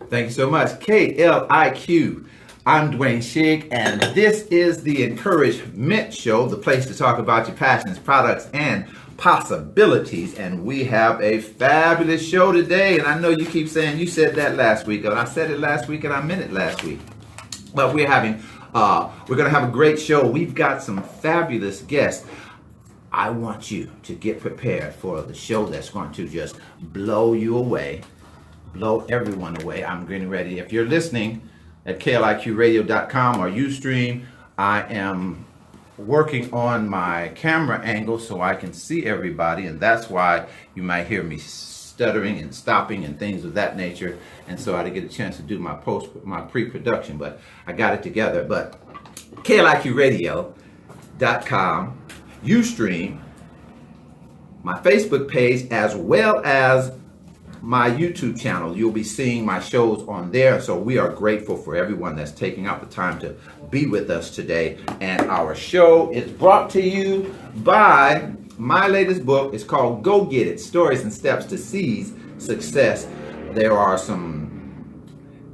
Thank you so much. KLIQ. I'm Dwayne Shigg, and this is the Encouragement Show, the place to talk about your passions, products, and possibilities. And we have a fabulous show today. And I know you keep saying you said that last week, and I said it last week, and I meant it last week. But we're going to have a great show. We've got some fabulous guests. I want you to get prepared for the show that's going to just blow you away, blow everyone away. I'm getting ready. If you're listening at KLIQradio.com or Ustream, I am working on my camera angle so I can see everybody, and that's why you might hear me stuttering and stopping and things of that nature. And so I didn't get a chance to do my pre-production, but I got it together. But KLIQradio.com, Ustream, my Facebook page, as well as my YouTube channel. You'll be seeing my shows on there. So we are grateful for everyone that's taking out the time to be with us today. And our show is brought to you by my latest book. It's called Go Get It, Stories and Steps to Seize Success. There are some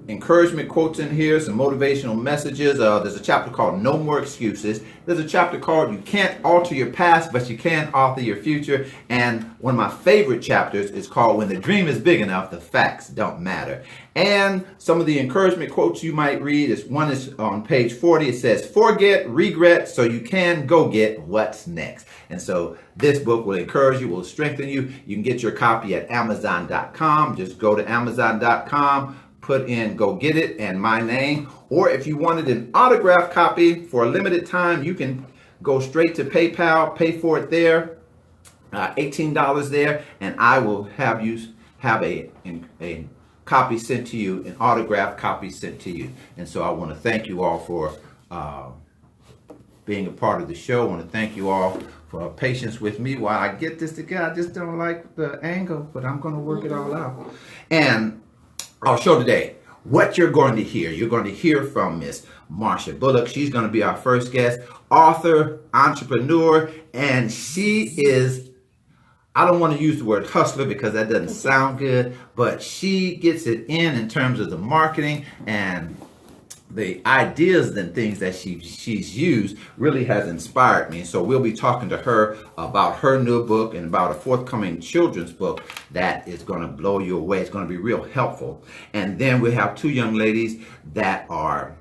encouragement quotes in here, some motivational messages. There's a chapter called No More Excuses. There's a chapter called You Can't Alter Your Past, but You Can Author Your Future. And one of my favorite chapters is called When the Dream is Big Enough, the Facts Don't Matter. And some of the encouragement quotes you might read is one is on page 40. It says, forget regret so you can go get what's next. And so this book will encourage you, will strengthen you. You can get your copy at Amazon.com. Just go to Amazon.com. Put in Go Get It and my name. Or if you wanted an autographed copy for a limited time, you can go straight to PayPal, pay for it there, $18 there, and I will have you have a copy sent to you, an autographed copy sent to you. And so I want to thank you all for being a part of the show. I want to thank you all for patience with me while I get this together. I just don't like the angle, but I'm going to work it all out. And our show today, what you're going to hear from Miss Marsha Bullock. She's going to be our first guest, author, entrepreneur, and she is, I don't want to use the word hustler because that doesn't sound good, but she gets it in terms of the marketing, and the ideas and things that she's used really has inspired me. So we'll be talking to her about her new book and about a forthcoming children's book that is going to blow you away. It's going to be real helpful. And then we have two young ladies that are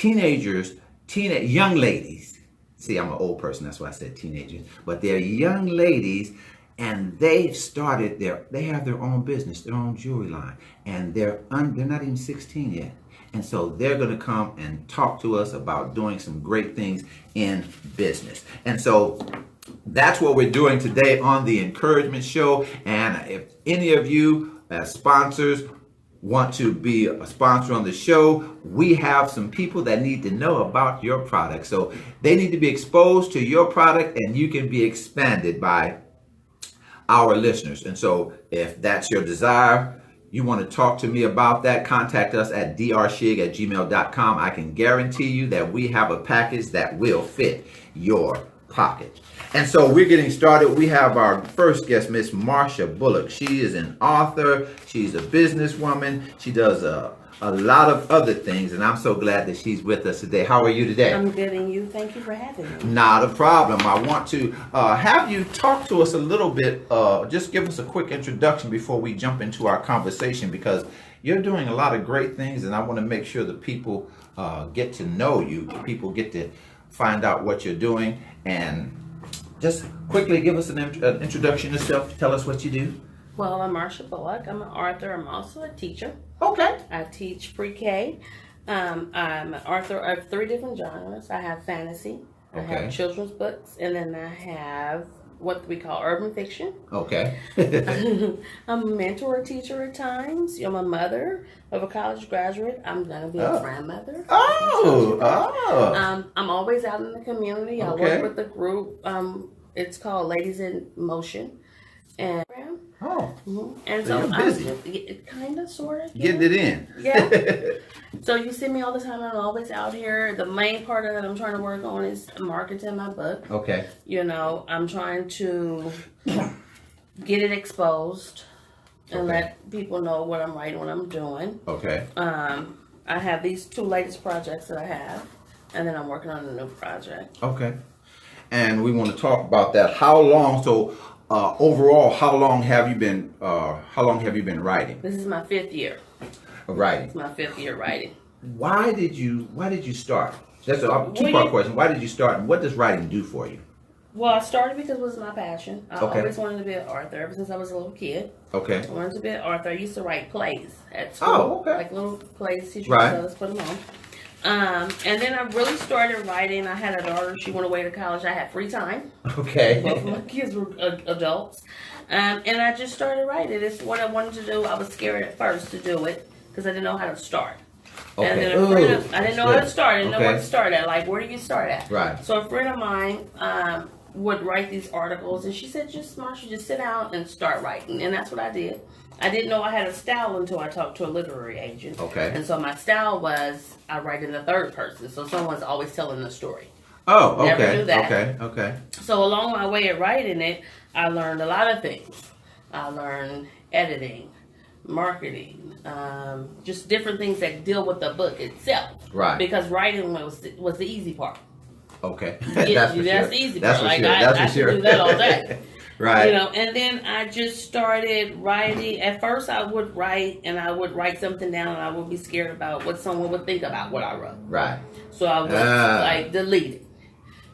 young ladies. See, I'm an old person, that's why I said teenagers. But they're young ladies, and they have their own business, their own jewelry line, and they're not even 16 yet. And so they're going to come and talk to us about doing some great things in business. And so that's what we're doing today on the Encouragement Show. And if any of you as sponsors want to be a sponsor on the show, we have some people that need to know about your product. So they need to be exposed to your product, and you can be expanded by our listeners. And so if that's your desire, you want to talk to me about that, contact us at drshig@gmail.com. I can guarantee you that we have a package that will fit your pocket. And so we're getting started. We have our first guest, Miss Marsha Bullock. She is an author. She's a businesswoman. She does a lot of other things, and I'm so glad that she's with us today. How are you today? I'm good, and you? Thank you for having me. Not a problem. I want to have you talk to us a little bit, just give us a quick introduction before we jump into our conversation, because you're doing a lot of great things, and I want to make sure that people get to know you, people get to find out what you're doing, and just quickly give us an introduction yourself. Tell us what you do. Well, I'm Marsha Bullock. I'm an author. I'm also a teacher. Okay. I teach pre-K. I'm an author of 3 different genres. I have fantasy. I have children's books, and then I have what we call urban fiction. Okay. I'm a mentor, teacher at times. I'm a mother of a college graduate. I'm going to be a grandmother. I'm always out in the community. I work with a group. It's called Ladies in Motion. And and so you're busy. Kind of, sort of. Getting it in. Yeah. So you see me all the time. I'm always out here. The main part of that I'm trying to work on is marketing my book. Okay. You know, I'm trying to get it exposed. and let people know what I'm writing, what I'm doing. Okay. I have these 2 latest projects that I have, and then I'm working on a new project. Okay. And we want to talk about that. How long? So overall, how long have you been writing? This is my 5th year. Writing. It's my 5th year writing. Why did you start? That's a 2-part question. Why did you start, and what does writing do for you? Well, I started because it was my passion. I Okay. always wanted to be an author ever since I was a little kid. Okay. I wanted to be an author. I used to write plays at school. Oh, okay. Like little plays, teachers Right. us put them on. And then I really started writing. I had a daughter. She went away to college. I had free time. Okay. Both of my kids were adults. And I just started writing. It's what I wanted to do. I was scared at first to do it because I didn't know how to start. Okay. And then I didn't know how to start. I didn't know where to start at. Like, where do you start at? Right. So a friend of mine would write these articles, and she said, Marsha, just sit down and start writing. And that's what I did. I didn't know I had a style until I talked to a literary agent. Okay. And so my style was I write in the third person. So someone's always telling the story. Oh, okay. Never knew that. Okay. So along my way of writing it, I learned a lot of things. I learned editing, marketing, just different things that deal with the book itself. Right. Because writing was the easy part. Okay. That's the easy part. Like I could do that all day. Right. You know, and then I just started writing. At first I would write, and I would write something down, and I would be scared about what someone would think about what I wrote. Right. So I would delete it.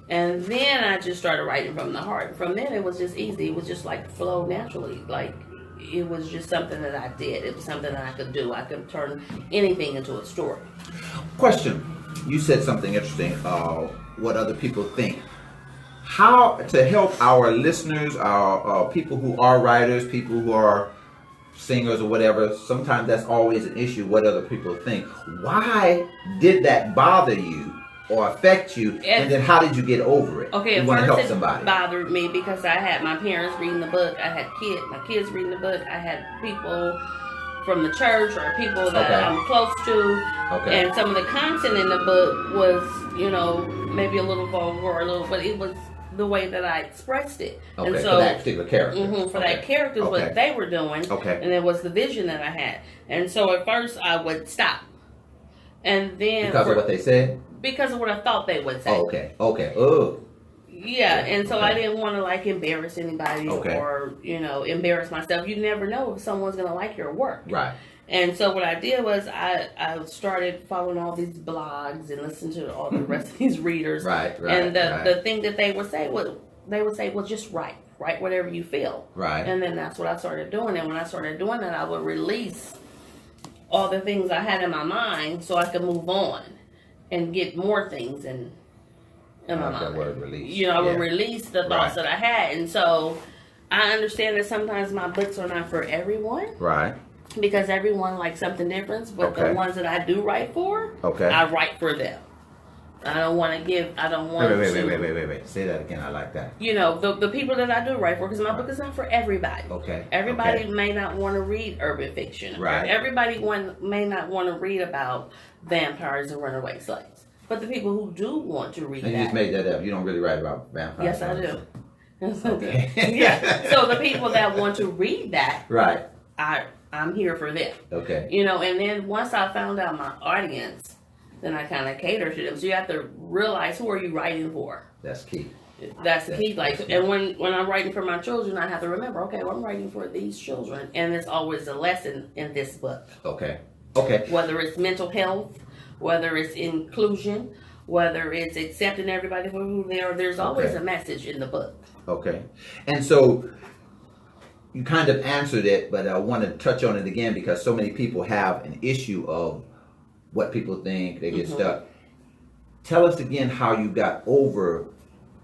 And then I just started writing from the heart. From then it was just easy. It was just like flow naturally. Like it was just something that I did. It was something that I could do. I could turn anything into a story. Question. You said something interesting. What other people think. How to help our listeners, our people who are writers, people who are singers or whatever, sometimes that's always an issue, what other people think. Why did that bother you or affect you, and then how did you get over it? Okay, you at want to first help somebody. It bothered me because I had my parents reading the book, I had my kids reading the book, I had people from the church or people that I'm close to, and some of the content in the book was, you know, maybe a little vulgar or a little, but it was the way that I expressed it. Okay, and so, for that particular character. For that character, what they were doing. And it was the vision that I had. And so at first I would stop. And then... Because of what they said? Because of what I thought they would say. Okay. Oh. Yeah, and so I didn't want to like embarrass anybody or, you know, embarrass myself. You never know if someone's going to like your work. Right. And so what I did was I started following all these blogs and listening to all the rest of these readers. Right. And the thing that they would say was, well, just write whatever you feel. Right. And then that's what I started doing. And when I started doing that, I would release all the things I had in my mind so I could move on and get more things in my mind. That word release. You know, I would release the thoughts that I had. And so I understand that sometimes my books are not for everyone. Right. Because everyone likes something different, but the ones that I do write for, I write for them. I don't want to give. I don't want to. Wait. Say that again. I like that. You know, the people that I do write for, because my book is not for everybody. Okay. Everybody may not want to read urban fiction. Right. Everybody may not want to read about vampires and runaway slaves. But the people who do want to read and you just made that up. You don't really write about vampires. Yes, I do. Okay. Yeah. So the people that want to read that, right. I'm here for them. Okay. You know, and then once I found out my audience, then I kind of cater to them. So you have to realize, who are you writing for? That's key. That's the key. Like, and when I'm writing for my children, I have to remember, okay, well, I'm writing for these children, and there's always a lesson in this book. Okay. Whether it's mental health, whether it's inclusion, whether it's accepting everybody for who they are, there's always a message in the book. Okay. And so you kind of answered it, but I want to touch on it again because so many people have an issue of what people think. They get stuck. Tell us again how you got over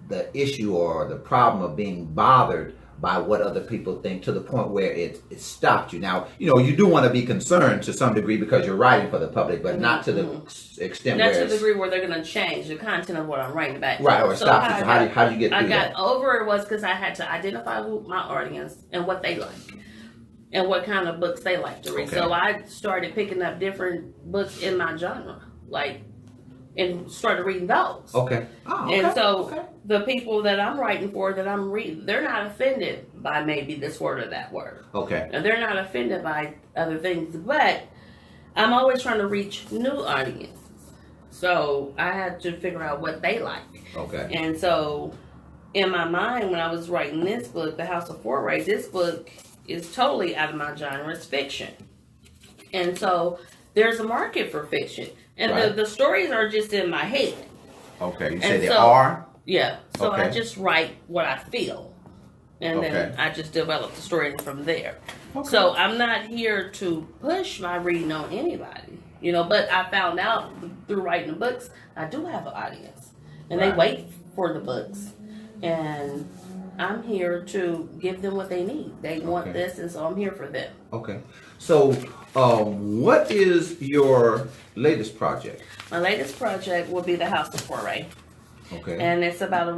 the issue or the problem of being bothered by what other people think to the point where it stopped you. Now, you know, you do want to be concerned to some degree because you're writing for the public, but not to the extent not where to the degree where they're going to change the content of what I'm writing about. Right, or stop you. So how do you get through that? I got over it was because I had to identify who my audience and what they like and what kind of books they like to read. So I started picking up different books in my genre, like and started reading those. Okay. Oh, okay. And so the people that I'm writing for, that I'm reading, they're not offended by maybe this word or that word. Okay. And they're not offended by other things, but I'm always trying to reach new audiences. So I had to figure out what they like. Okay. And so in my mind, when I was writing this book, The House of Foray, this book is totally out of my genre. It's fiction. And so there's a market for fiction. And the stories are just in my head. Okay. You say they are? Yeah. So okay. I just write what I feel. And then I just develop the story from there. Okay. So I'm not here to push my reading on anybody. You know, but I found out through writing the books, I do have an audience. And they wait for the books. And I'm here to give them what they need. They want this, and so I'm here for them. Okay. So, what is your latest project? My latest project will be The House of Foray. Okay. And it's about the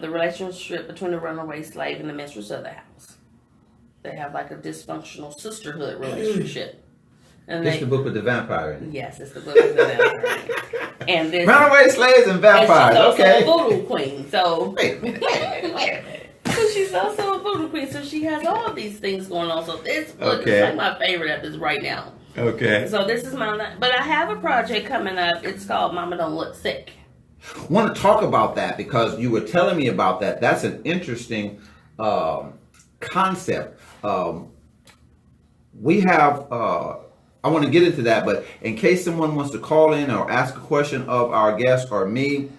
relationship between the runaway slave and the mistress of the house. They have like a dysfunctional sisterhood relationship. And it's the book with the vampire in it. Yes, it's the book with the vampire. And this runaway slaves and vampires. And she's also a voodoo queen. So wait a minute. So she's also a voodoo queen. So she has all these things going on. So this book is like my favorite at this right now. Okay. So this is but I have a project coming up. It's called Mama Don't Look Sick. I want to talk about that because you were telling me about that. That's an interesting concept. We have. I want to get into that, but in case someone wants to call in or ask a question of our guest or me,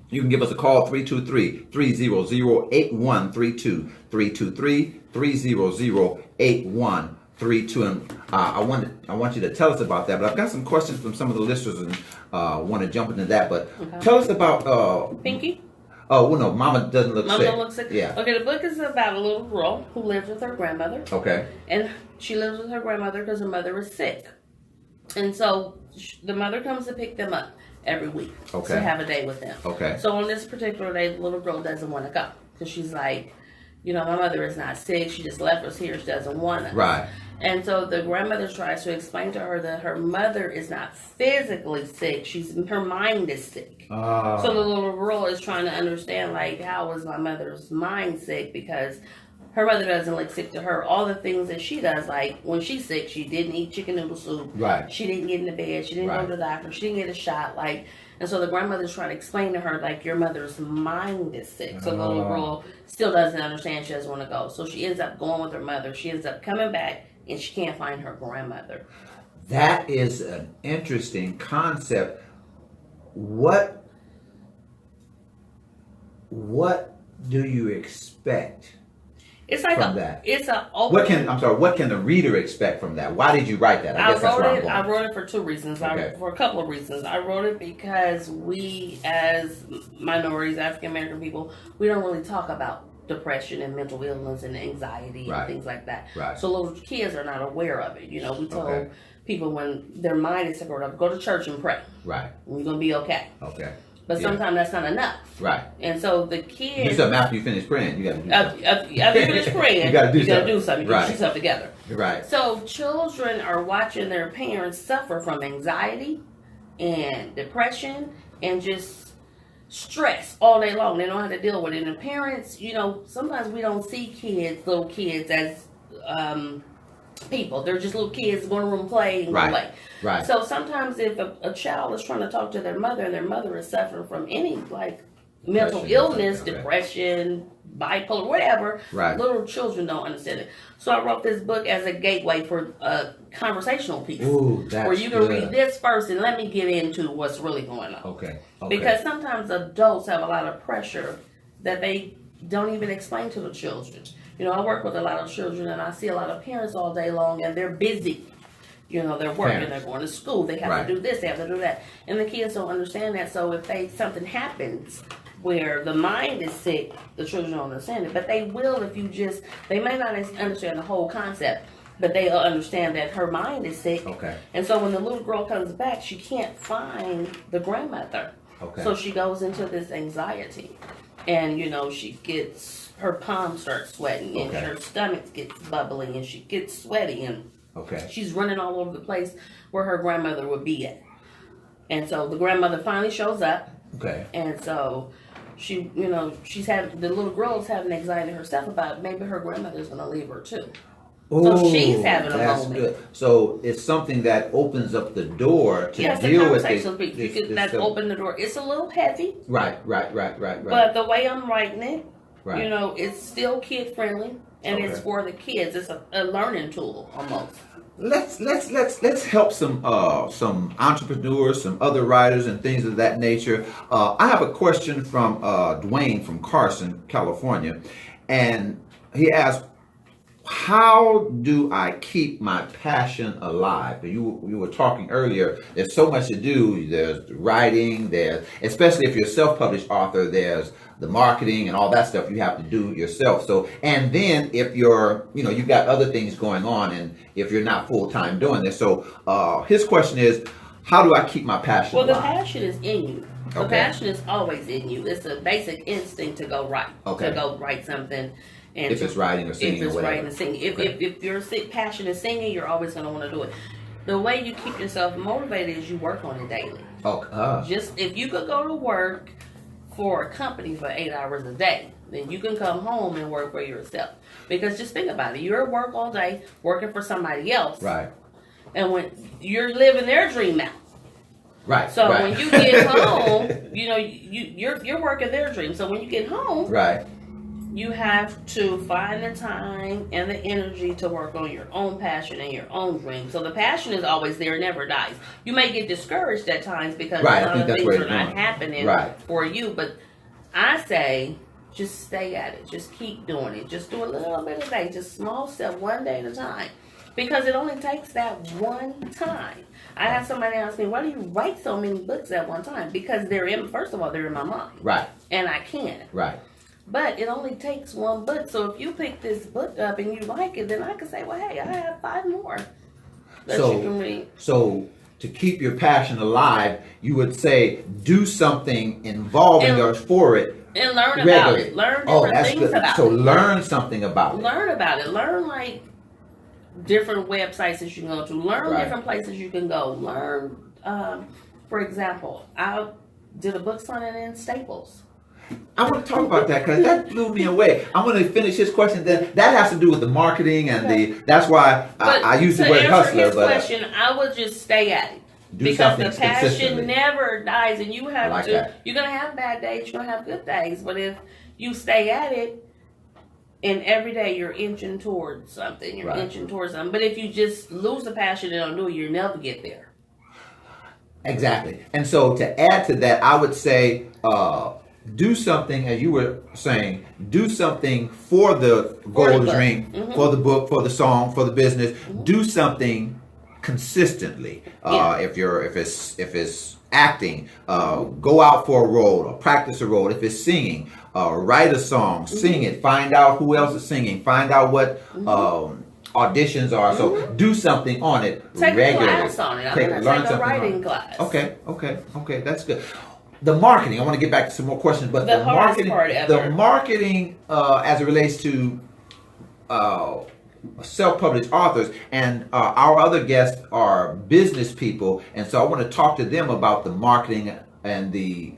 you can give us a call, 323-300-8132, 323-300-8132. And I want you to tell us about that, but I've got some questions from some of the listeners and want to jump into that. But tell us about... Pinky? Oh, well, no, Mama Doesn't Look Sick. Mama Don't Look Sick? Yeah. Okay, the book is about a little girl who lives with her grandmother. Okay. And she lives with her grandmother because her mother is sick. And so the mother comes to pick them up every week to have a day with them. Okay. So on this particular day, the little girl doesn't want to go because she's like, you know, my mother is not sick. She just left us here. She doesn't want us. Right. And so the grandmother tries to explain to her that her mother is not physically sick. Her mind is sick. So the little girl is trying to understand, like, how is my mother's mind sick? Because her mother doesn't look sick to her. All the things that she does, like when she's sick, she didn't eat chicken noodle soup. Right. She didn't get into bed. She didn't go to the doctor. She didn't get a shot. Like, and so the grandmother's trying to explain to her, like, your mother's mind is sick. So the little girl still doesn't understand. She doesn't want to go. So she ends up going with her mother. She ends up coming back, and she can't find her grandmother. That is an interesting concept. What do you expect? It's like from that? It's a open. What can the reader expect from that? Why did you write that? I wrote it for two reasons. For a couple of reasons. I wrote it because we, as minorities, African American people, we don't really talk about depression and mental illness and anxiety and things like that. Right. So little kids are not aware of it. You know, we told people when their mind is sick or whatever, go to church and pray. Right. And you're gonna be okay. Okay. But sometimes that's not enough. Right. And so the kids... Do something after you finish praying. You got to do something. After you finish praying, you got to do something. You get yourself together. Right. So children are watching their parents suffer from anxiety and depression and just stress all day long. They don't know how to deal with it. And the parents, you know, sometimes we don't see little kids as... people. They're just little kids going to room play and play. Right. So sometimes if a child is trying to talk to their mother and their mother is suffering from any like mental illness, depression, bipolar, whatever, little children don't understand it. So I wrote this book as a gateway for a conversational piece. Ooh, that's where you can read this first and let me get into what's really going on. Okay. Because sometimes adults have a lot of pressure that they don't even explain to the children. You know, I work with a lot of children and I see a lot of parents all day long and they're busy. You know, they're working, they're going to school, they have to do this, they have to do that. And the kids don't understand that. So if something happens where the mind is sick, the children don't understand it. But they will if they may not understand the whole concept, but they'll understand that her mind is sick. Okay. And so when the little girl comes back, she can't find the grandmother. Okay. So she goes into this anxiety. And, you know, her palms start sweating and her stomach gets bubbly and she gets sweaty and she's running all over the place where her grandmother would be at. And so the grandmother finally shows up. Okay. And so she, she's having, the little girl's having anxiety herself about maybe her grandmother's going to leave her too. So she's having a moment. Good. So it's something that opens up the door to deal with it. That open the door. It's a little heavy. Right. But the way I'm writing it, it's still kid friendly, and it's for the kids. It's a learning tool almost. Let's help some entrepreneurs, some other writers, and things of that nature. I have a question from Dwayne from Carson, California, and he asked, how do I keep my passion alive? You were talking earlier, there's so much to do. There's writing, especially if you're a self-published author, there's the marketing and all that stuff you have to do yourself. So, and then if you're, you've got other things going on, and if you're not full-time doing this. So his question is, how do I keep my passion alive? Well, the passion is in you. The passion is always in you. It's a basic instinct to go write, to go write something. And if it's writing or singing, if your passion is singing, you're always going to want to do it. The way you keep yourself motivated is you work on it daily. Just if you could go to work for a company for 8 hours a day, then you can come home and work for yourself. Because just think about it, you're at work all day working for somebody else, right? And when you're living their dream out, right? So when you get home, you're working their dream. So when you get home, right, you have to find the time and the energy to work on your own passion and your own dream. So the passion is always there, it never dies. You may get discouraged at times because a lot of things are not happening for you. But I say, just stay at it. Just keep doing it. Just do a little bit a day. Just small step, one day at a time. Because it only takes that one time. I had somebody ask me, why do you write so many books at one time? Because first of all, they're in my mind. Right. And I can. Right. But it only takes one book. So if you pick this book up and you like it, then I can say, well, hey, I have 5 more that you can read. So to keep your passion alive, you would say do something involving or for it. And learn about it. Learn different things about it. So learn something about it. Learn about it. Learn like different websites that you can go to. Learn different places you can go. Learn, for example, I did a book signing in Staples. I want to talk about that because that blew me away. I'm going to finish his question. Then that has to do with the marketing and that's why I use the word hustler. His question, I would just stay at it because the passion never dies, and you have to. You're going to have bad days. You're going to have good days, but if you stay at it, and every day you're inching towards something, inching towards something. But if you just lose the passion and don't do it, you'll never get there. Exactly. And so to add to that, I would say. Do something, as you were saying, do something for the goal, the dream, for the book, for the song, for the business. Do something consistently. If it's acting, go out for a role or practice a role. If it's singing, write a song, sing it, find out who else is singing, find out what auditions are. So do something on it regularly. Take a class on it. Learn a writing class. Okay, that's good. The marketing, I want to get back to some more questions, but the marketing as it relates to self-published authors, and our other guests are business people, and so I want to talk to them about the marketing and the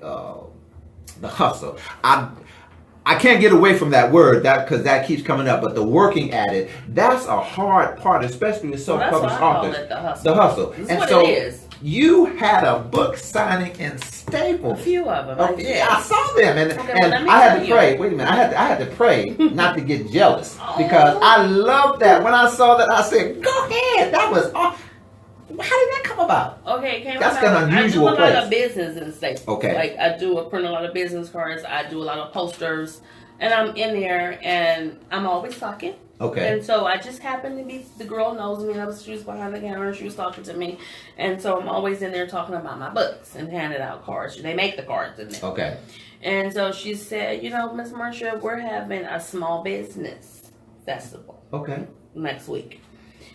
hustle. I can't get away from that word because that keeps coming up, but the working at it, that's a hard part, especially with self-published authors. The hustle. And so it is. You had a book signing in Staples. A few of them. I saw them, and I had to pray. Wait a minute, I had to pray not to get jealous because I love that. When I saw that, I said, "Go ahead." That was awesome. How did that come about? Okay, it came That's about. an unusual I do a lot of business in Staples. Okay, like I print a lot of business cards. I do a lot of posters, and I'm in there, and I'm always talking. Okay. And so I just happened to be, the girl knows me. She was behind the counter and she was talking to me. And so I'm always in there talking about my books and handing out cards. They make the cards in there. Okay. And so she said, Miss Marsha, we're having a small business festival. Okay. Next week.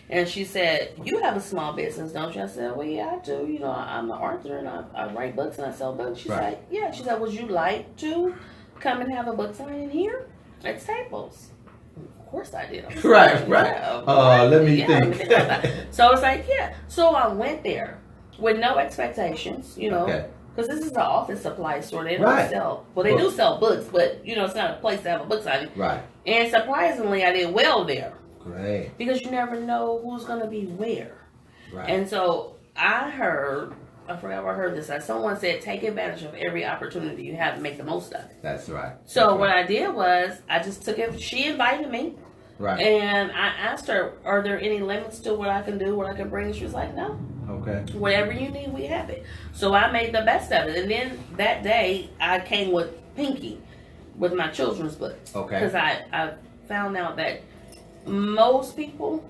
And she said, you have a small business, don't you? I said, well, yeah, I do. I'm an author and I write books and I sell books. She said, yeah. She said, would you like to come and have a book signing here at Staples? Of course I did. Right. Let me think. So I was like, yeah. So I went there. with no expectations, you know. Okay. Because this is an office supply store. They don't Right. sell. Well, they do sell books, but you know, it's not a place to have a book signing. Right. And surprisingly, I did well there. Great. Because you never know who's going to be where. Right. And so I forgot where I heard this. That someone said, take advantage of every opportunity you have to make the most of it. That's right. So what I did was, I just took it. She invited me. Right. And I asked her, are there any limits to what I can do, what I can bring? She was like, no. Okay. Whatever you need, we have it. So I made the best of it. And then that day, I came with Pinky, with my children's book. Okay. Because I found out that most people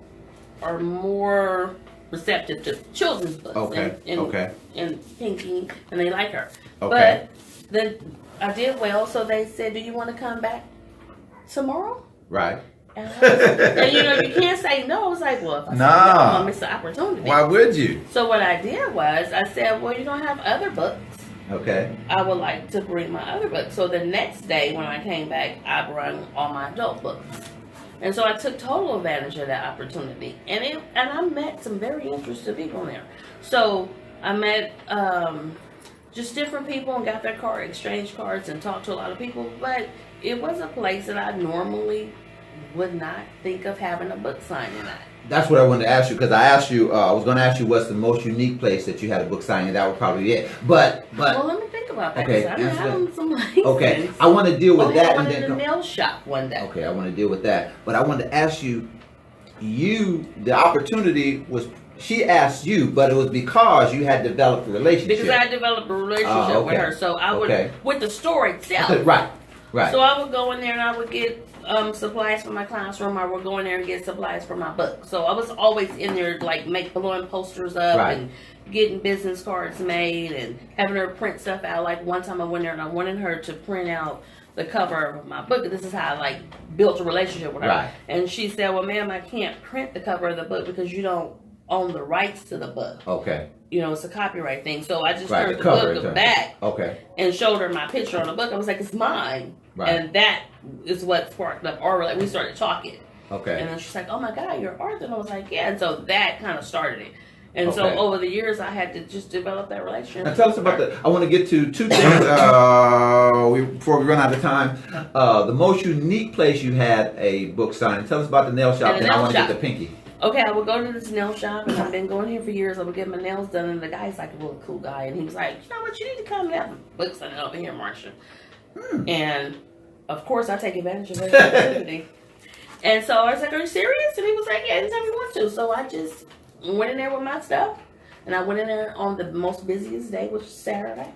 are more receptive to children's books. Okay. And Pinky, and they like her. Okay. But then I did well, so they said, do you want to come back tomorrow? Right. And you know, you can't say no. I was like, well, if I say no, I'm going to miss the opportunity. Why would you? So what I did was, I said, well, you don't have other books. Okay. I would like to bring my other books. So the next day when I came back, I brought all my adult books. And so I took total advantage of that opportunity. And I met some very interesting people there. So I met just different people and got their exchange cards and talked to a lot of people. But it was a place that I normally would not think of having a book signing at. That's what I wanted to ask you, because I asked you, I was going to ask you what's the most unique place that you had a book signing. That would probably be it. But well, let me think about that. Okay, I'm having some like okay, I want to deal with that. I wanted a nail shop one day. Okay, I want to deal with that. But I wanted to ask you, the opportunity was, she asked you, but it was because you had developed a relationship. Because I developed a relationship with her. So I would, with the store itself. Right. So I would go in there and I would get supplies for my classroom. I would go in there and get supplies for my book. So I was always in there, like blowing posters up and getting business cards made and having her print stuff out. Like one time I went there and I wanted her to print out the cover of my book. This is how I built a relationship with her. Right. And she said, well, ma'am, I can't print the cover of the book because you don't own the rights to the book. Okay. You know, it's a copyright thing. So I just turned the book back and showed her my picture on the book. I was like, it's mine. Right. And that is what sparked up our relationship. We started talking. Okay. And then she's like, oh my God, you're Arthur. And I was like, yeah. And so that kind of started it. And so over the years, I had to just develop that relationship. Now tell us about I want to get to two things before we run out of time. The most unique place you had a book signing. Tell us about the nail shop, and I want to get the Pinky. Okay, I would go to this nail shop, and I've been going here for years. I would get my nails done, and the guy's like a really cool guy, and he was like, you know what, you need to come and have a book signing over here, Marsha. And of course, I take advantage of that opportunity. And so I was like, are you serious? And he was like, yeah, anytime you want to. So I just went in there with my stuff, and I went in there on the most busiest day, which was Saturday.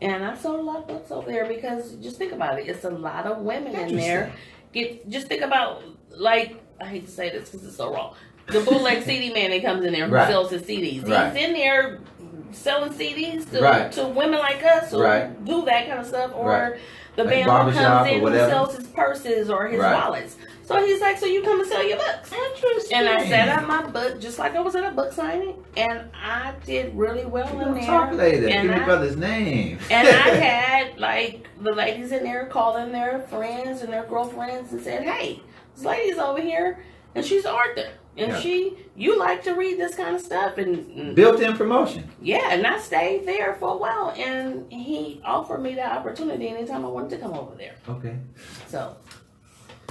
And I sold a lot of books over there because just think about it. It's a lot of women in there. Just think about, like, I hate to say this because it's so wrong. The bootleg CD man that comes in there who sells his CDs. He's in there selling CDs to women like us who do that kind of stuff. Or the band who comes in who sells his purses or his wallets. So he's like, so you come and sell your books. Interesting. And I set up my book just like I was at a book signing. And I did really well in there. Talk later. Give me brother's name. And I had like the ladies in there calling their friends and their girlfriends and said, hey, this lady's over here and she's Arthur. And you like to read this kind of stuff. And built-in promotion. Yeah, and I stayed there for a while. And he offered me that opportunity anytime I wanted to come over there. Okay. So...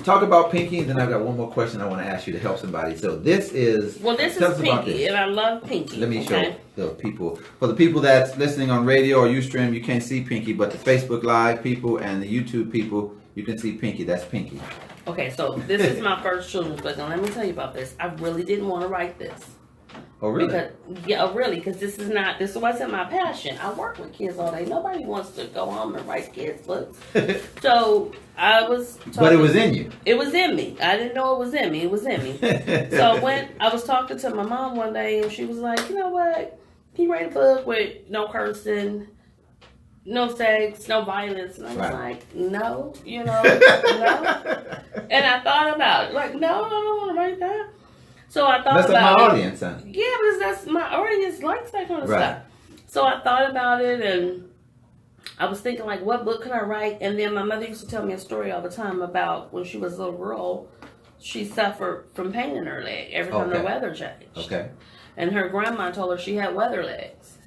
talk about Pinky, and then I've got one more question I want to ask you to help somebody. So this is... well, this is Pinky, and I love Pinky. Let me show the people. For the people that's listening on radio or Ustream, you can't see Pinky, but the Facebook Live people and the YouTube people, you can see Pinky. That's Pinky. Okay, so this is my first children's book, and let me tell you about this. I really didn't want to write this. Oh, really? Because this wasn't my passion. I work with kids all day. Nobody wants to go home and write kids' books. So I was talking, but it was in you. It was in me. I didn't know it was in me. It was in me. So when I was talking to my mom one day, and she was like, you know what? Can you write a book with no cursing, no sex, no violence? And I was like, no, no. And I thought about it. Like, no, I don't want to write that. So I thought about it. That's my audience, huh? Yeah, because that's my audience likes that kind of stuff. So I thought about it, and I was thinking, like, what book could I write? And then my mother used to tell me a story all the time about when she was a little girl, she suffered from pain in her leg every time the weather changed. Okay. and her grandma told her she had weather legs.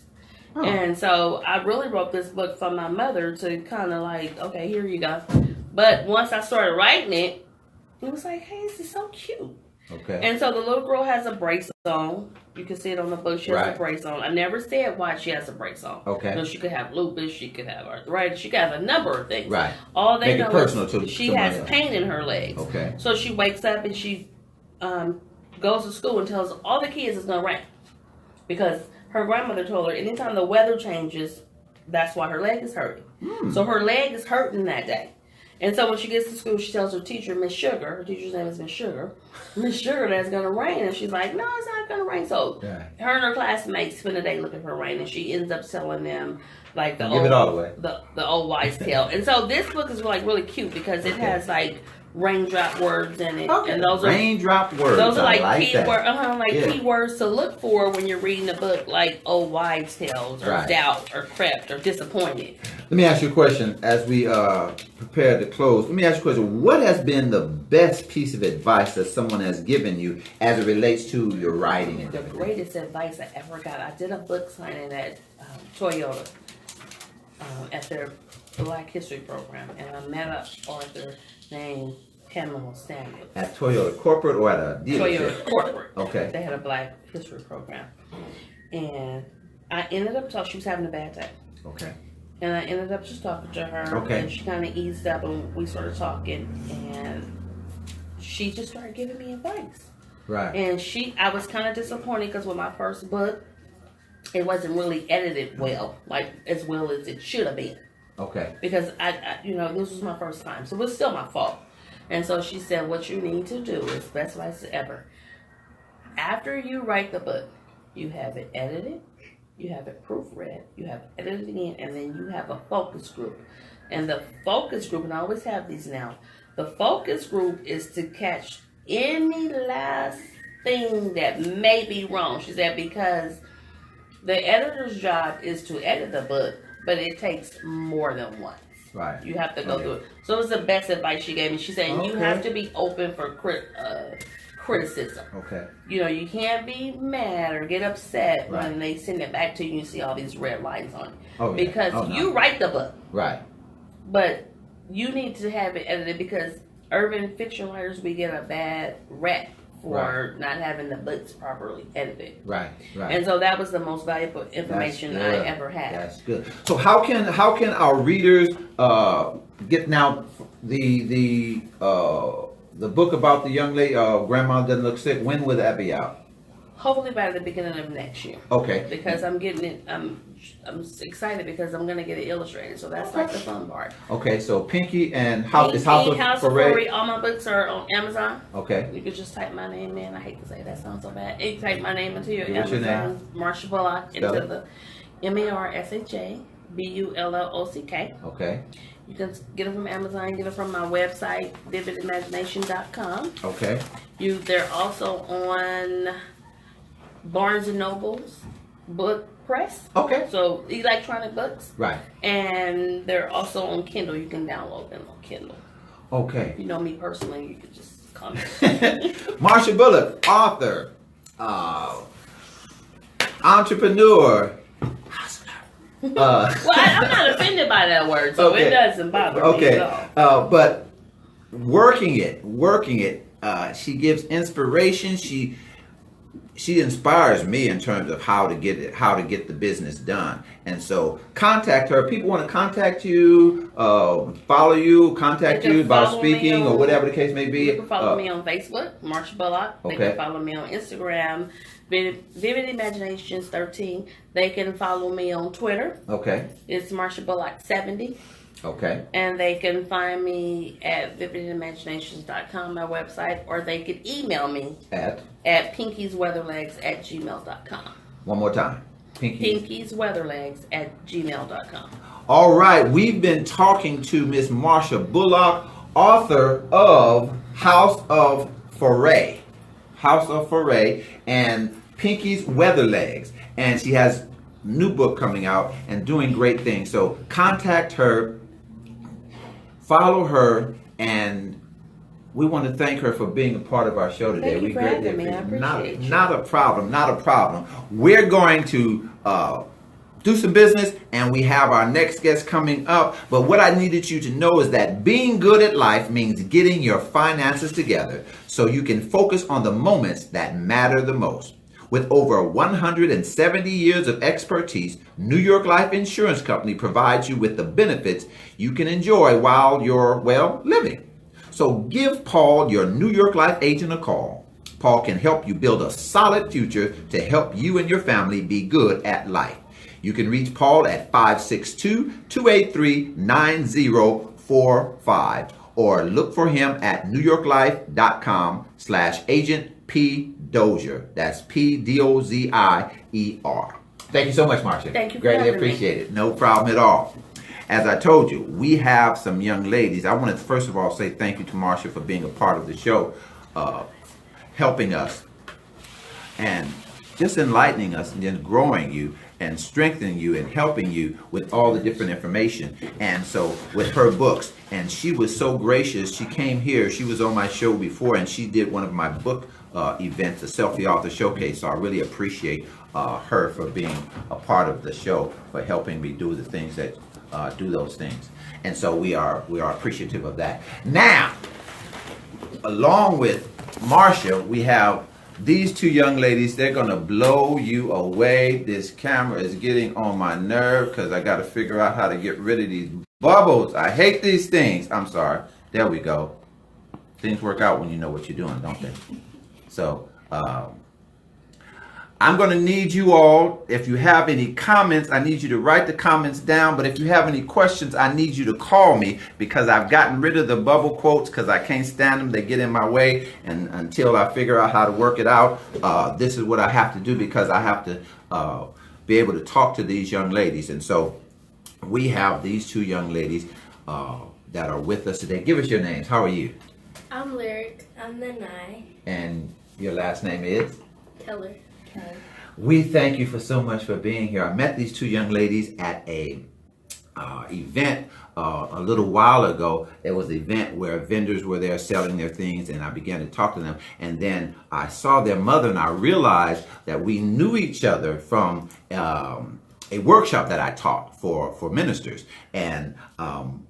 Huh. And so I really wrote this book for my mother to kind of like, okay, here you go. But once I started writing it, it was like, hey, this is so cute. Okay. And so the little girl has a brace on. You can see it on the book. She has a brace on. I never said why she has a brace on. Okay. You know, she could have lupus. She could have arthritis. She could have a number of things. Right. All they know is she has pain in her legs. Okay. So she wakes up and she goes to school and tells all the kids it's going to rain. Because her grandmother told her anytime the weather changes, that's why her leg is hurting. So her leg is hurting that day. And so when she gets to school, she tells her teacher, Miss Sugar, her teacher's name is Miss Sugar, that it's going to rain. And she's like, no, it's not going to rain. So her and her classmates spend a day looking for rain, and she ends up telling them like the old wives' tale. And so this book is like really cute because it has like raindrop words in it, and those are raindrop words. Those are like keywords to look for when you're reading a book like old wives' tales or doubt or crept or disappointed. Let me ask you a question as we prepare to close. Let me ask you a question. What has been the best piece of advice that someone has given you as it relates to your writing? And the greatest advice I ever got. I did a book signing at Toyota at their Black History program, and I met an author named Pamela Samuels. At Toyota corporate or at a dealership? Toyota corporate. Okay. They had a Black History program, and I ended up talking. She was having a bad day. Okay. And I ended up just talking to her. Okay. And she kind of eased up, and we started talking, and she just started giving me advice. Right. And I was kind of disappointed because with my first book, it wasn't really edited well, like as well as it should have been. Okay. Because I this was my first time, so it was still my fault. And so she said, what you need to do is best advice ever. After you write the book, you have it edited, you have it proofread, you have it edited again, and then you have a focus group. And the focus group, and I always have these now, the focus group is to catch any last thing that may be wrong. She said, because the editor's job is to edit the book, but it takes more than once. Right. You have to go through it. So it was the best advice she gave me. She said, you have to be open for criticism. Okay. You can't be mad or get upset when they send it back to you and you see all these red lines on it. Because you write the book. Right. But you need to have it edited because urban fiction writers, we get a bad rap for not having the books properly edited. Right. And so that was the most valuable information I ever had. That's good. So how can our readers get now the book about the young lady, Grandma Doesn't Look Sick? When will that be out? Hopefully by the beginning of next year. Okay. Because I'm getting it. I'm excited because I'm gonna get it illustrated. So that's like the fun part. Okay. So Pinky and House of Foray. All my books are on Amazon. Okay. You could just type my name in. I hate to say that sounds so bad. You type my name into your What's Amazon. Your name? Marsha Bullock into the Marsha Bullock. Okay. You can get it from Amazon, get it from my website, vividimagination.com. Okay. They're also on Barnes & Noble's book press. Okay. So electronic books. Right. And they're also on Kindle. You can download them on Kindle. Okay. You know me personally, you could just comment. Marsha Bullock, author, entrepreneur. Well, I'm not offended by that word, so it doesn't bother me at all. But working it, she gives inspiration. She inspires me in terms of how to get the business done. And so contact her. People want to contact you, follow you, contact you about speaking or whatever the case may be. You can follow me on Facebook, Marsha Bullock. They can follow me on Instagram, Vivid Imaginations 13. They can follow me on Twitter. Okay. It's Marsha Bullock 70. Okay. And they can find me at vividimaginations.com, my website, or they could email me at pinkiesweatherlegs@gmail.com. One more time. pinkiesweatherlegs@gmail.com. All right. We've been talking to Miss Marsha Bullock, author of House of Foray, and Pinky's Weatherlegs. And she has a new book coming out and doing great things. So contact her, follow her, and we want to thank her for being a part of our show today. Thank you We for greatly having me. I appreciate you. Not a problem. Not a problem. We're going to do some business, and we have our next guest coming up. But what I needed you to know is that being good at life means getting your finances together so you can focus on the moments that matter the most. With over 170 years of expertise, New York Life Insurance Company provides you with the benefits you can enjoy while you're, well, living. So give Paul, your New York Life agent, a call. Paul can help you build a solid future to help you and your family be good at life. You can reach Paul at 562-283-9045 or look for him at newyorklife.com/agent P. Dozier. That's P-D-O-Z-I-E-R. Thank you so much, Marsha. Thank you for Greatly having appreciate it. No problem at all. As I told you, we have some young ladies. I want to first of all say thank you to Marsha for being a part of the show, helping us and just enlightening us and then growing you and strengthening you and helping you with all the different information. And so with her books, and she was so gracious. She came here. She was on my show before, and she did one of my book events, a selfie author showcase. So I really appreciate her for being a part of the show, for helping me do the things that do those things. And so we are appreciative of that. Now, along with Marsha, we have these two young ladies. They're going to blow you away. This camera is getting on my nerve because I got to figure out how to get rid of these bubbles. I hate these things. I'm sorry. There we go. Things work out when you know what you're doing, don't they? So, I'm going to need you all, if you have any comments, I need you to write the comments down. But if you have any questions, I need you to call me, because I've gotten rid of the bubble quotes because I can't stand them. They get in my way. And until I figure out how to work it out, this is what I have to do, because I have to be able to talk to these young ladies. And so we have these two young ladies that are with us today. Give us your names. How are you? I'm Lyrique. I'm Nanai. And your last name is? Keller. We thank you for so much for being here. I met these two young ladies at a event a little while ago. There was an event where vendors were there selling their things, and I began to talk to them. And then I saw their mother, and I realized that we knew each other from a workshop that I taught for ministers. And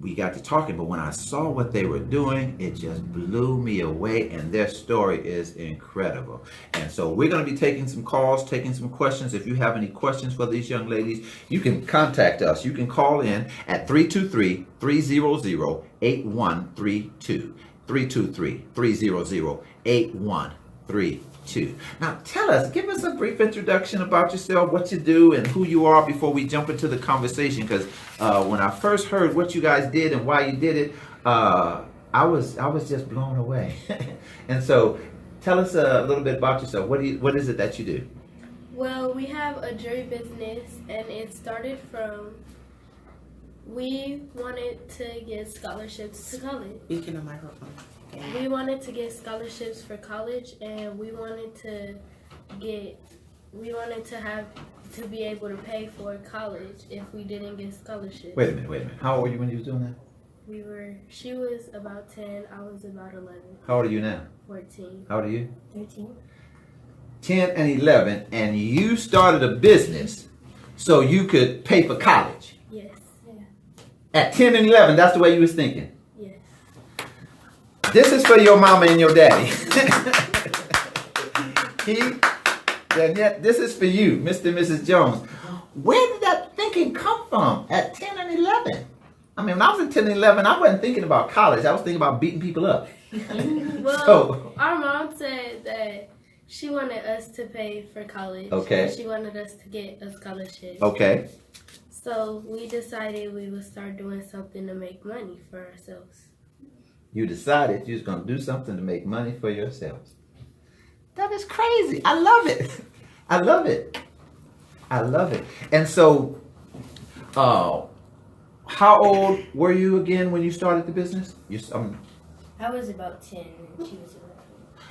we got to talking, but when I saw what they were doing, it just blew me away, and their story is incredible. And so we're going to be taking some calls, taking some questions. If you have any questions for these young ladies, you can contact us. You can call in at 323-300-8132. 323-300-8132. Now tell us, give us a brief introduction about yourself, what you do, and who you are before we jump into the conversation. Because when I first heard what you guys did and why you did it, I was just blown away. And so tell us a little bit about yourself. What is it that you do? Well, we have a jewelry business, and it started from, we wanted to get scholarships to college. Speaking of microphone. We wanted to get scholarships for college, and we wanted to be able to pay for college if we didn't get scholarships. Wait a minute. How old were you when you was doing that? She was about 10, I was about 11. How old are you now? 14. How old are you? 13. 10 and 11, and you started a business so you could pay for college. Yes. Yeah. At 10 and 11, that's the way you was thinking. Yes. This is for your mama and your daddy. Danielle, this is for you, Mr. and Mrs. Jones. Where did that thinking come from at 10 and 11? I mean, when I was at 10 and 11, I wasn't thinking about college. I was thinking about beating people up. Well, our mom said that she wanted us to pay for college. Okay. She wanted us to get a scholarship. Okay. So we decided we would start doing something to make money for ourselves. You decided you was going to do something to make money for yourselves. That is crazy. I love it. I love it. I love it. And so, how old were you again when you started the business? I was about 10 and she was 11.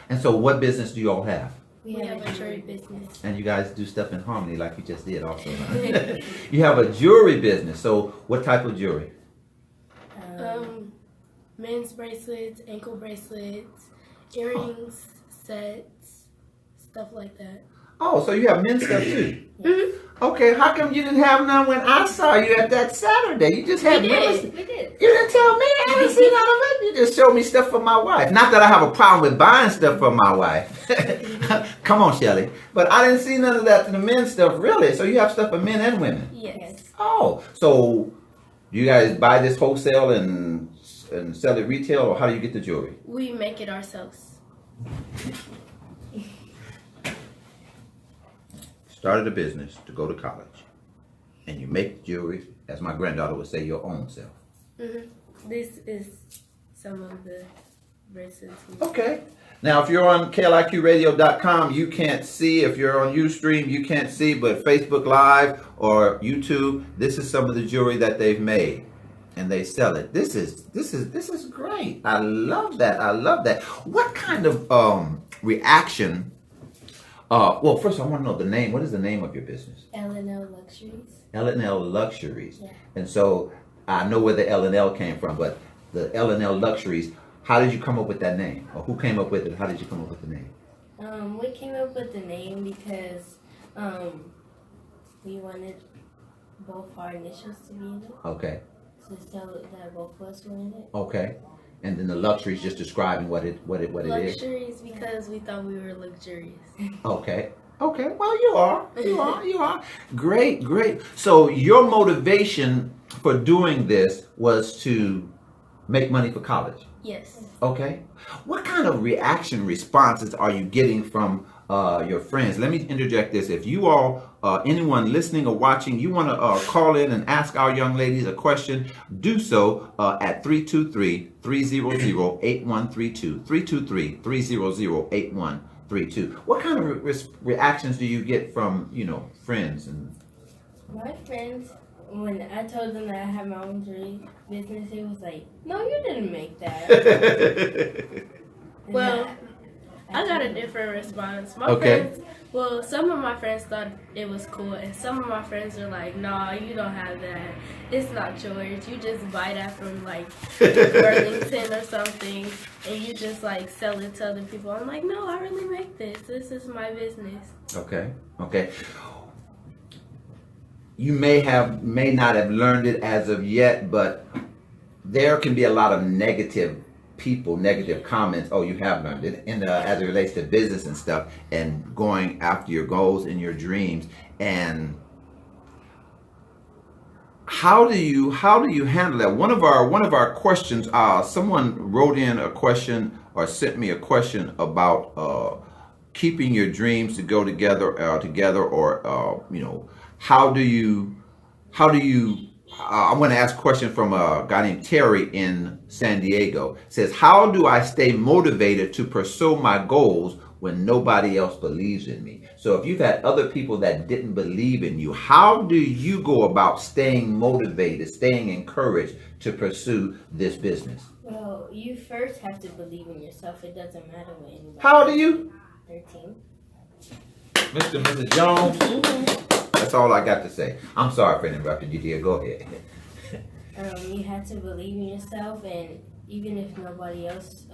And so what business do you all have? We have a jewelry business. And you guys do stuff in harmony like you just did also. Huh? You have a jewelry business. So what type of jewelry? men's bracelets, ankle bracelets, earrings, sets, stuff like that. Oh, so you have men's stuff too? Mm-hmm. Okay, how come you didn't have none when I saw you at that Saturday? You just had men's. We did. You didn't tell me. I didn't see none of it. You just showed me stuff for my wife. Not that I have a problem with buying stuff for my wife. Come on, Shelly. But I didn't see none of that in the men's stuff, really. So you have stuff for men and women? Yes. Oh, so you guys buy this wholesale and sell it retail, or how do you get the jewelry? We make it ourselves. Started a business to go to college, and you make jewelry, as my granddaughter would say, your own self. Mm-hmm. This is some of the bracelets. Okay. Now, if you're on KLIQradio.com, you can't see. If you're on Ustream, you can't see. But Facebook Live or YouTube, this is some of the jewelry that they've made, and they sell it. This is great. I love that. I love that. What kind of reaction? Well, first I want to know the name. What is the name of your business? L&L Luxuries. L&L Luxuries. Yeah. And so I know where the L&L came from, but the L&L Luxuries, how did you come up with that name? Or who came up with it? How did you come up with the name? We came up with the name because we wanted both our initials to be in it. Okay. So that both of us were in it. Okay. And then the luxuries just describing what it is. Luxuries because we thought we were luxurious. Okay. Okay. Well, you are. You are. Great. So your motivation for doing this was to make money for college. Yes. Okay. What kind of responses are you getting from your friends? Let me interject this. If you all, anyone listening or watching, you want to call in and ask our young ladies a question, do so at 323-300-8132. 323-300-8132. What kind of reactions do you get from, friends? And my friends, when I told them that I had my own jewelry business, it was like, no, you didn't make that. Well, I got a different response. Some of my friends thought it was cool, and some of my friends are like, "No, you don't have that. It's not yours. You just buy that from like Burlington or something, and you just like sell it to other people." I'm like, "No, I really make this. This is my business." Okay. You may not have learned it as of yet, but there can be a lot of negative comments. Oh, you have learned it, and as it relates to business and stuff, and going after your goals and your dreams. And how do you handle that? One of our questions. Someone wrote in a question or sent me a question about keeping your dreams to go together, or how do you? I'm going to ask a question from a guy named Terry in San Diego. It says, how do I stay motivated to pursue my goals when nobody else believes in me? So if you've had other people that didn't believe in you, how do you go about staying motivated, staying encouraged to pursue this business? Well, you first have to believe in yourself. It doesn't matter what anybody. How old are you? 13. Mr. Jones? Mm-hmm. That's all I got to say. I'm sorry for interrupting you, dear. Go ahead. You have to believe in yourself, and even if nobody else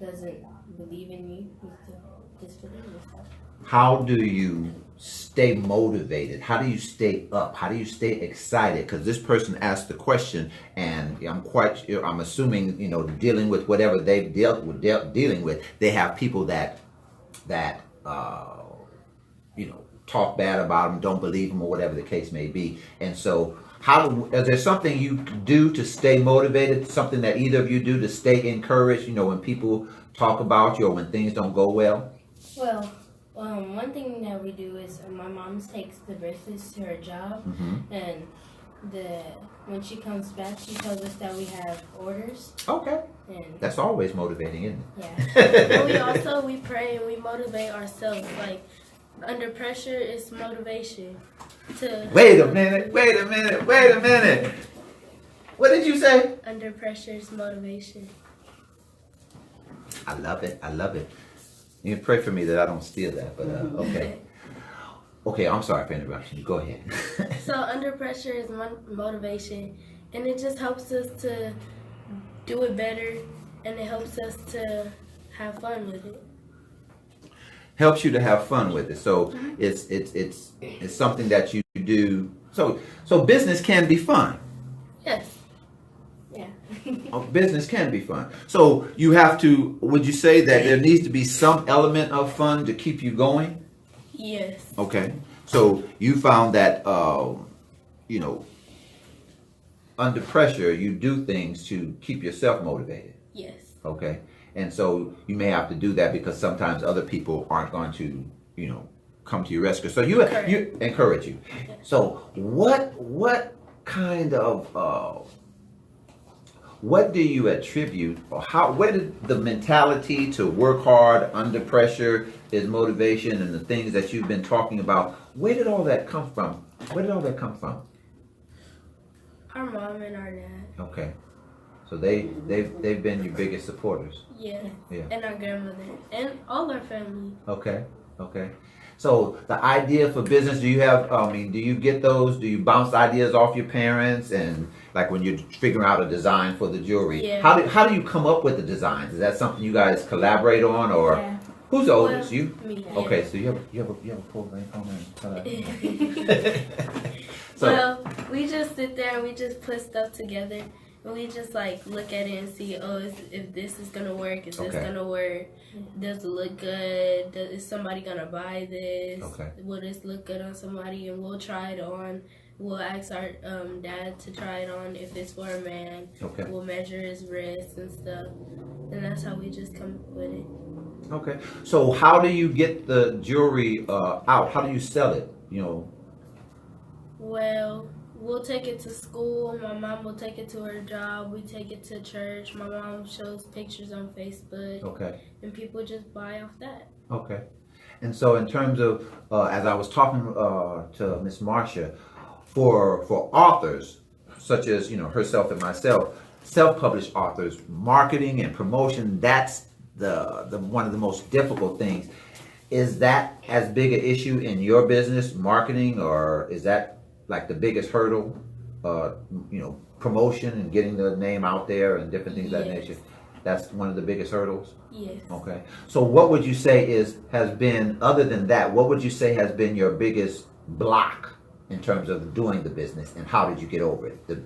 doesn't believe in you, you still just believe in yourself. How do you stay motivated? How do you stay up? How do you stay excited? Because this person asked the question, and I'm assuming, dealing with whatever they've dealing with, they have people that talk bad about them, don't believe them, or whatever the case may be. And so is there something you do to stay motivated, something that either of you do to stay encouraged, when people talk about you or when things don't go well? Well, one thing that we do is my mom takes the bracelets to her job, and when she comes back, she tells us that we have orders. Okay. And that's always motivating, isn't it? Yeah. And we pray and we motivate ourselves. Like, under pressure is motivation. Wait a minute. What did you say? Under pressure is motivation. I love it. You can pray for me that I don't steal that, but okay. Okay, I'm sorry for interrupting you. Go ahead. So under pressure is motivation, and it just helps us to do it better, and it helps us to have fun with it. Helps you to have fun with it. So it's something that you do. So business can be fun. Yes. Yeah. Business can be fun. So you have to. Would you say that there needs to be some element of fun to keep you going? Yes. Okay. So you found that under pressure, you do things to keep yourself motivated. Yes. Okay. And so you may have to do that because sometimes other people aren't going to, come to your rescue. So you encourage you. Yes. So what kind of what do you attribute, or where did the mentality to work hard under pressure is motivation, and the things that you've been talking about, where did all that come from? Where did all that come from? Our mom and our dad. Okay. So they've been your biggest supporters. Yeah. Yeah. And our grandmother and all our family. Okay. So the idea for business, do you get those? Do you bounce ideas off your parents? And like when you're figuring out a design for the jewelry, Yeah. how do you come up with the designs? Is that something you guys collaborate on, or who's the oldest? You? Me. Okay, so you have a program on Well, we just sit there and we just put stuff together. And we just look at it and see, if this is gonna work, is this gonna work? Does it look good? Is somebody gonna buy this? Okay. Will this look good on somebody? And we'll try it on. We'll ask our dad to try it on if it's for a man. Okay. We'll measure his wrist and stuff. And that's how we just come up with it. Okay. So how do you get the jewelry out? How do you sell it? Well, we'll take it to school. My mom will take it to her job. We take it to church. My mom shows pictures on Facebook. Okay. And people just buy off that. Okay. And so in terms of, as I was talking to Miss Marsha, for authors, such as, herself and myself, self-published authors, marketing and promotion, that's the one of the most difficult things. Is that as big an issue in your business, marketing, or is that like the biggest hurdle, promotion and getting the name out there and different things of that nature? That's one of the biggest hurdles? Yes. Okay. So what would you say has been, other than that, what would you say has been your biggest block in terms of doing the business, and how did you get over it? The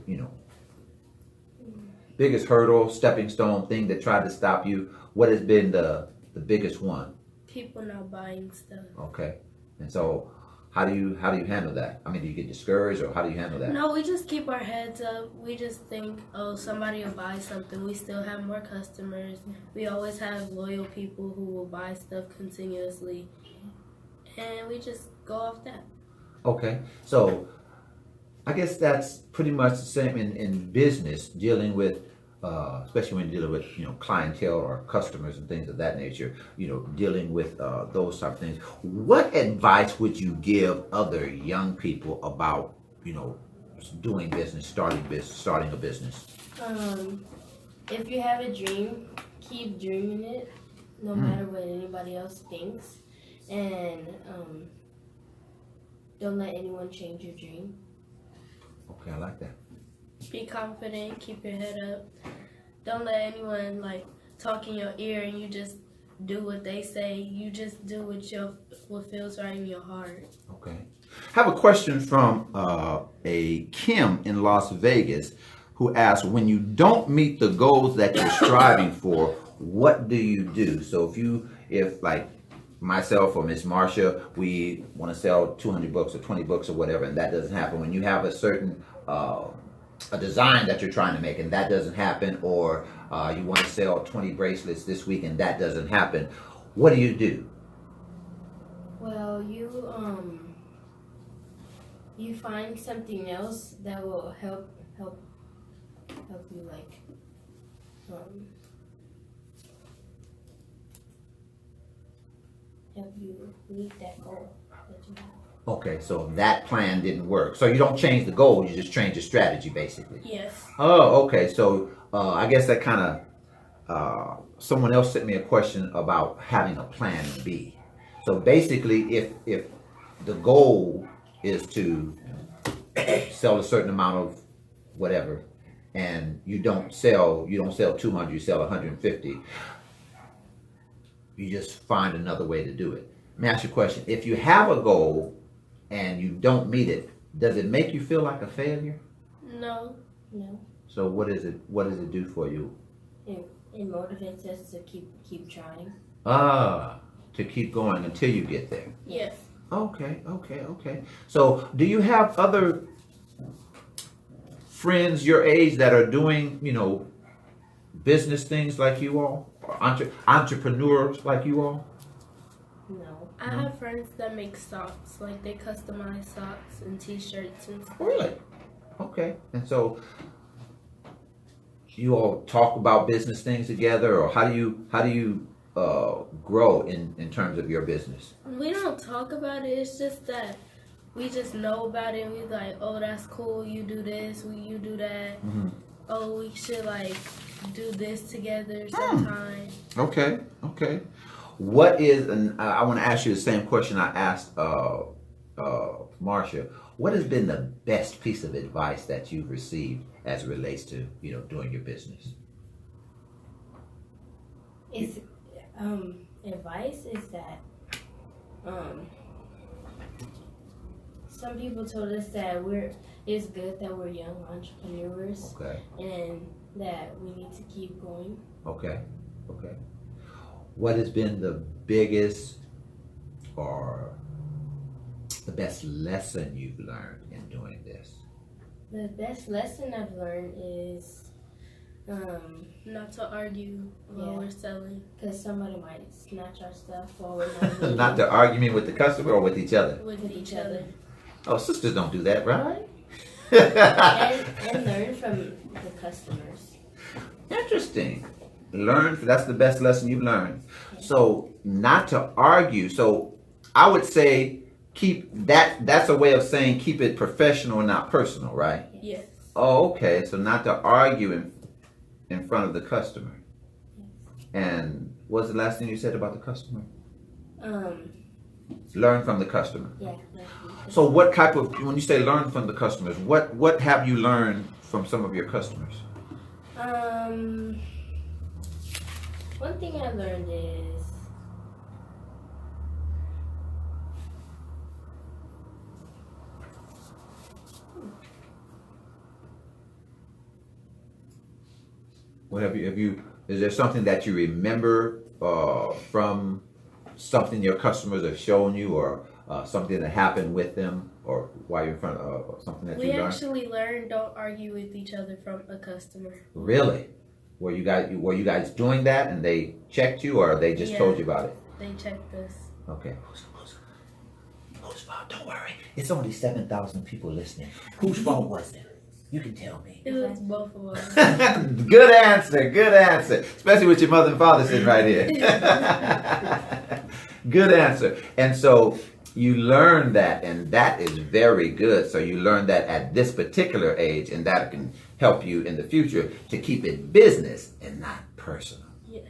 biggest hurdle, stepping stone, thing that tried to stop you, what has been the biggest one? People not buying stuff. Okay. And so how do you handle that? I mean, do you get discouraged, or how do you handle that? No, we just keep our heads up. We just think, somebody will buy something. We still have more customers. We always have loyal people who will buy stuff continuously. And we just go off that. Okay. So I guess that's pretty much the same in business, dealing with, especially when you're dealing with, clientele or customers and things of that nature, dealing with those type of things. What advice would you give other young people about, doing business, starting a business? If you have a dream, keep dreaming it, no matter what anybody else thinks, and don't let anyone change your dream. Okay, I like that. Be confident, keep your head up. Don't let anyone talk in your ear and you just do what they say. You just do what feels right in your heart. Okay. I have a question from a Kim in Las Vegas who asks, when you don't meet the goals that you're striving for, what do you do? So if like myself or Miss Marsha, we want to sell 200 books or 20 books or whatever, and that doesn't happen. When you have a certain a design that you're trying to make and that doesn't happen, or you want to sell 20 bracelets this week and that doesn't happen, what do you do? Well, you find something else that will help you help you meet that goal that you have. Okay, so that plan didn't work. So you don't change the goal, you just change the strategy, basically. Yes. Oh, okay. So I guess that kind of, someone else sent me a question about having a plan B. So basically, if the goal is to sell a certain amount of whatever, and you don't sell 200, you sell 150, you just find another way to do it. Let me ask you a question. If you have a goal and you don't meet it, does it make you feel like a failure? No. So what does it do for you? It motivates us to keep trying. To keep going until you get there. Yes. Okay. So do you have other friends your age that are doing, business things like you all? Or entrepreneurs like you all? No. I have friends that make socks, like they customize socks and t-shirts and stuff. Really? Okay. And so you all talk about business things together, or how do you grow in terms of your business? We don't talk about it. It's just that we just know about it. We like, oh, that's cool. You do this. You do that. Mm-hmm. Oh, we should like do this together sometime. Okay. What is? And I want to ask you the same question I asked Marsha. What has been the best piece of advice that you've received as it relates to doing your business? It's advice is that some people told us that it's good that we're young entrepreneurs. Okay. And that we need to keep going. Okay. What has been the biggest or the best lesson you've learned in doing this? The best lesson I've learned is not to argue while we're selling. Because somebody might snatch our stuff while we're not Not to argument with the customer or with each other? With each other. Oh, sisters don't do that, right? and learn from the customers. Interesting. That's the best lesson you've learned. So not to argue. So I would say that's a way of saying keep it professional and not personal, right? Yes. Oh, okay. So not to argue in front of the customer. And what's the last thing you said about the customer? Learn from the customer. Yeah. So what type of, when you say learn from the customers, what have you learned from some of your customers? One thing I learned is is there something that you remember from something your customers have shown you, or something that happened with them, or while you're in front of something that you learned? We actually learned don't argue with each other from a customer. Really? Were you guys doing that and they checked you, or they just told you about it? They checked us. Okay. Whose fault? Don't worry. It's only 7,000 people listening. Whose fault was it? You can tell me. It was both of us. Good answer. Especially with your mother and father sitting right here. Good answer. And so you learn that, and that is very good. So you learn that at this particular age, and that can help you in the future to keep it business and not personal. Yes.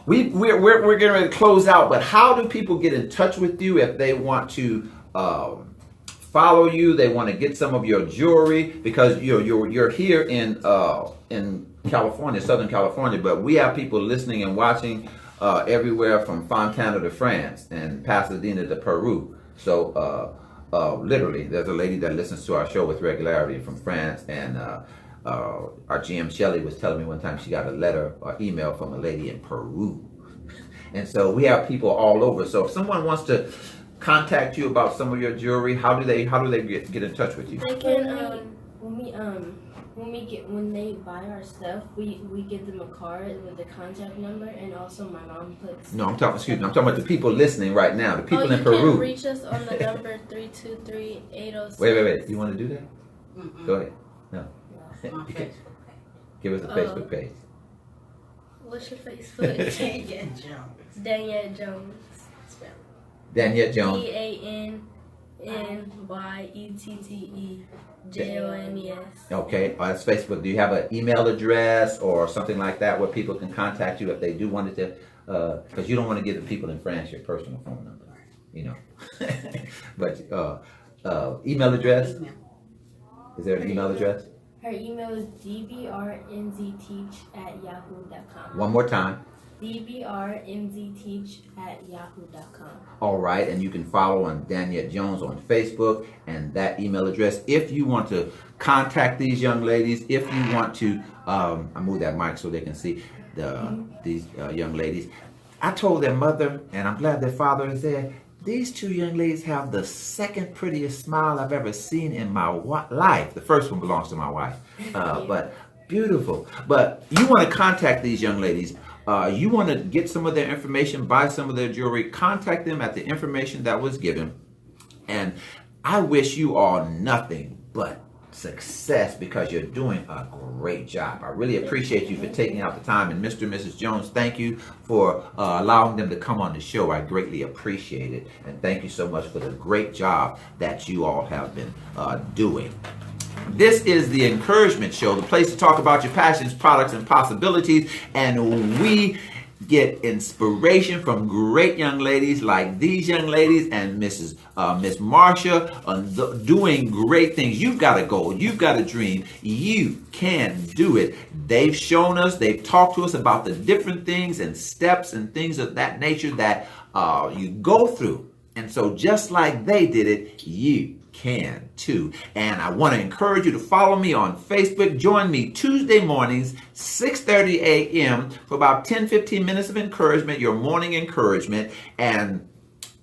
We're getting ready to close out, but how do people get in touch with you if they want to follow you, they want to get some of your jewelry, because you're here in California, Southern California, but we have people listening and watching everywhere from Fontana to France and Pasadena to Peru. So literally, there's a lady that listens to our show with regularity from France, and our GM Shelley was telling me one time she got a letter or email from a lady in Peru. And so we have people all over. So if someone wants to contact you about some of your jewelry, how do they get in touch with you? They can when they buy our stuff, we give them a card with the contact number, and also my mom puts. No, I'm talking about the people listening right now, the people in Peru. You can reach us on the number 323-806. Wait. You want to do that? Mm-mm. Go ahead. No. My Facebook page. Give us a Facebook page. What's your Facebook? Danielle Jones. Danielle Jones. Danielle Jones. DANYETTEJONES. Okay, that's Facebook. Do you have an email address or something like that where people can contact you if they do want to? Because you don't want to give the people in France your personal phone number, But email address. Email. Is there an email address? Her email is dbrnzteach@yahoo.com. One more time. dbrnzteach@yahoo.com. All right, and you can follow on Daniette Jones on Facebook and that email address. If you want to contact these young ladies, if you want to, I move that mic so they can see these young ladies. I told their mother, and I'm glad their father is there, these two young ladies have the second prettiest smile I've ever seen in my life. The first one belongs to my wife, but beautiful. But you want to contact these young ladies. You want to get some of their information, buy some of their jewelry, contact them at the information that was given. And I wish you all nothing but success because you're doing a great job. I really appreciate you for taking out the time. And Mr. and Mrs. Jones, thank you for allowing them to come on the show. I greatly appreciate it. And thank you so much for the great job that you all have been doing. This is the Encouragement Show, the place to talk about your passions, products, and possibilities. And we get inspiration from great young ladies like these young ladies and Miss Marsha on doing great things. You've got a goal. You've got a dream. You can do it. They've shown us, they've talked to us about the different things and steps and things of that nature that you go through. And so just like they did it, you can too. And I want to encourage you to follow me on Facebook. Join me Tuesday mornings, 6:30 a.m. for about 10-15 minutes of encouragement, your morning encouragement. And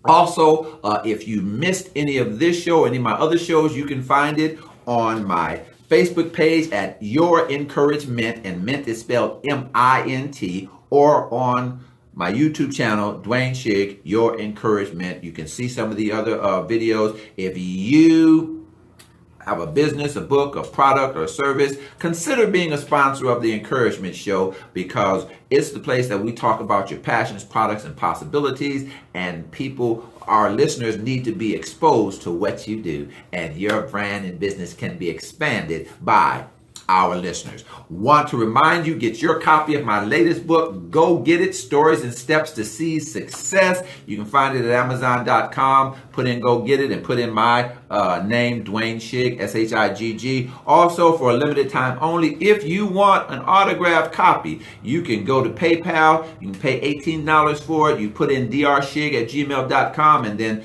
also, if you missed any of this show, any of my other shows, you can find it on my Facebook page at Your Encouragement, and Mint is spelled M-I-N-T, or on my YouTube channel, Dwayne Shigg, Your Encouragement. You can see some of the other videos. If you have a business, a book, a product, or a service, consider being a sponsor of the Encouragement Show, because it's the place that we talk about your passions, products, and possibilities, and people, our listeners, need to be exposed to what you do, and your brand and business can be expanded by our listeners. Want to remind you, get your copy of my latest book, Go Get It, Stories and Steps to Seize Success. You can find it at Amazon.com. Put in Go Get It and put in my name, Dwayne Shigg, S-H-I-G-G. Also, for a limited time only, if you want an autographed copy, you can go to PayPal. You can pay $18 for it. You put in drshigg@gmail.com, and then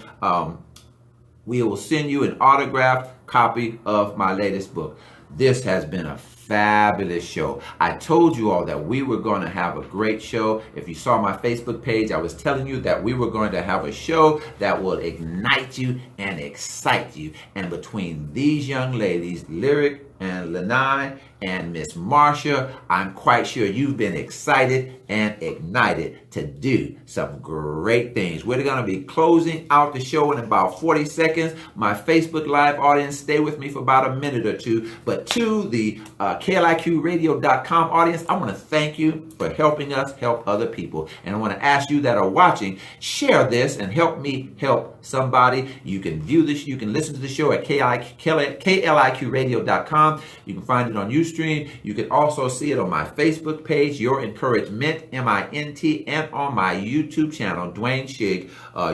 we will send you an autographed copy of my latest book. This has been a fabulous show. I told you all that we were going to have a great show. If you saw my Facebook page, I was telling you that we were going to have a show that will ignite you and excite you. And between these young ladies, Lyrique and Lyrique and Miss Marsha, I'm quite sure you've been excited and ignited to do some great things. We're going to be closing out the show in about 40 seconds. My Facebook Live audience, stay with me for about a minute or two. But to the KLIQradio.com audience, I want to thank you for helping us help other people. And I want to ask you that are watching, share this and help me help somebody. You can view this, you can listen to the show at KLIQradio.com. You can find it on Ustream. You can also see it on my Facebook page, Your Encouragement, M-I-N-T, and on my YouTube channel, Dwayne Shigg,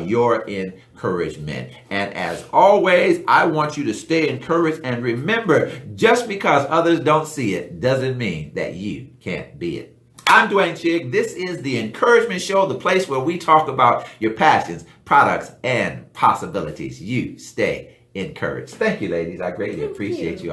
Your Encouragement. And as always, I want you to stay encouraged, and remember, just because others don't see it doesn't mean that you can't be it. I'm Dwayne Shigg. This is the Encouragement Show, the place where we talk about your passions, products, and possibilities. You stay encouraged. Thank you, ladies. I greatly appreciate you all.